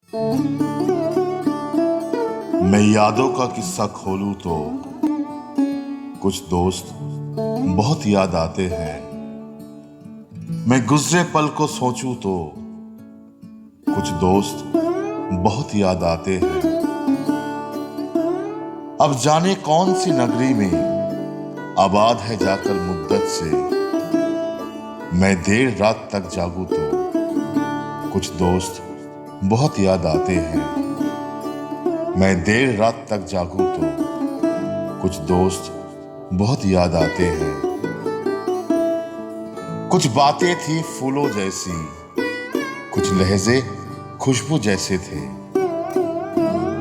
मैं यादों का किस्सा खोलूं तो कुछ दोस्त बहुत याद आते हैं। मैं गुजरे पल को सोचूं तो कुछ दोस्त बहुत याद आते हैं। अब जाने कौन सी नगरी में आबाद है जाकर मुद्दत से, मैं देर रात तक जागूं तो कुछ दोस्त बहुत याद आते हैं। मैं देर रात तक जागूं तो कुछ दोस्त बहुत याद आते हैं। कुछ बातें थी फूलों जैसी, कुछ लहजे खुशबू जैसे थे।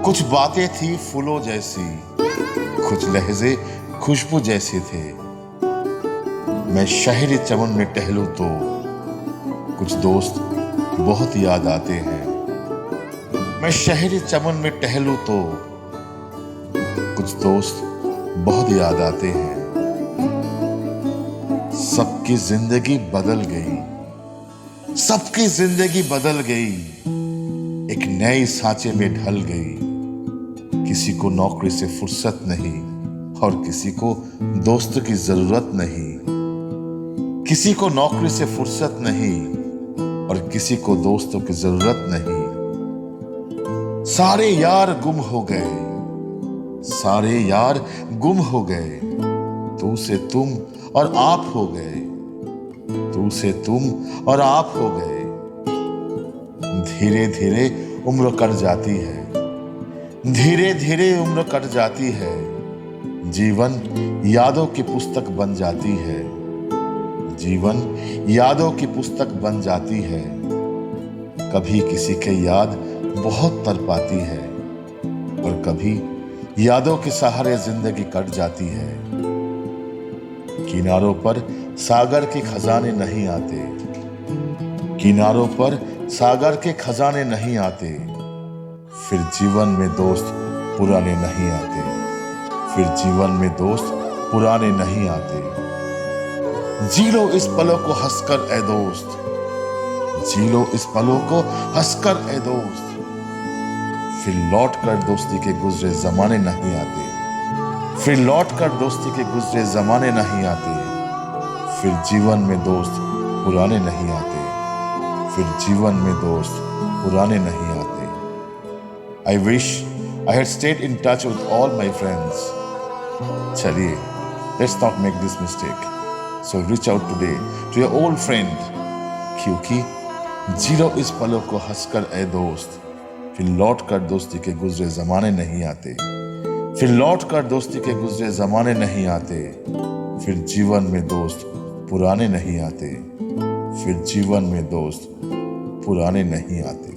कुछ बातें थी फूलों जैसी, कुछ लहजे खुशबू जैसे थे। मैं शहरी चमन में टहलूं तो कुछ दोस्त बहुत याद आते हैं। मैं शहरी चमन में टहलूं तो कुछ दोस्त बहुत याद आते हैं। सबकी जिंदगी बदल गई, सबकी जिंदगी बदल गई, एक नए सांचे में ढल गई। किसी को नौकरी से फुर्सत नहीं और किसी को दोस्त की जरूरत नहीं। किसी को नौकरी से फुर्सत नहीं और किसी को दोस्तों की जरूरत नहीं। सारे यार गुम हो गए, सारे यार गुम हो गए। तू से तुम और आप हो गए, तू से तुम और आप हो गए। धीरे धीरे उम्र कट जाती है, धीरे धीरे उम्र कट जाती है। जीवन यादों की पुस्तक बन जाती है, जीवन यादों की पुस्तक बन जाती है। कभी किसी के याद बहुत तड़पाती है और कभी यादों के सहारे जिंदगी कट जाती है। किनारों पर सागर के खजाने नहीं आते, किनारों पर सागर के खजाने नहीं आते। फिर जीवन में दोस्त पुराने नहीं आते, फिर जीवन में दोस्त पुराने नहीं आते। जी लो इस पलों को हंसकर ए दोस्त, जी लो इस पलों को हंसकर ए दोस्त। फिर लौट कर दोस्ती के गुजरे जमाने नहीं आते, फिर लौट कर दोस्ती के गुजरे जमाने नहीं आते। फिर जीवन में दोस्त पुराने नहीं आते, फिर जीवन में दोस्त पुराने नहीं आते। I wish I had stayed in touch with all my friends. चलिए, let's not make this mistake. So reach out today to your old friend. क्योंकि जी लो इस पलों को हंसकर ए दोस्त। फिर लौट कर दोस्ती के गुजरे जमाने नहीं आते, फिर लौट कर दोस्ती के गुजरे जमाने नहीं आते। फिर जीवन में दोस्त पुराने नहीं आते, फिर जीवन में दोस्त पुराने नहीं आते।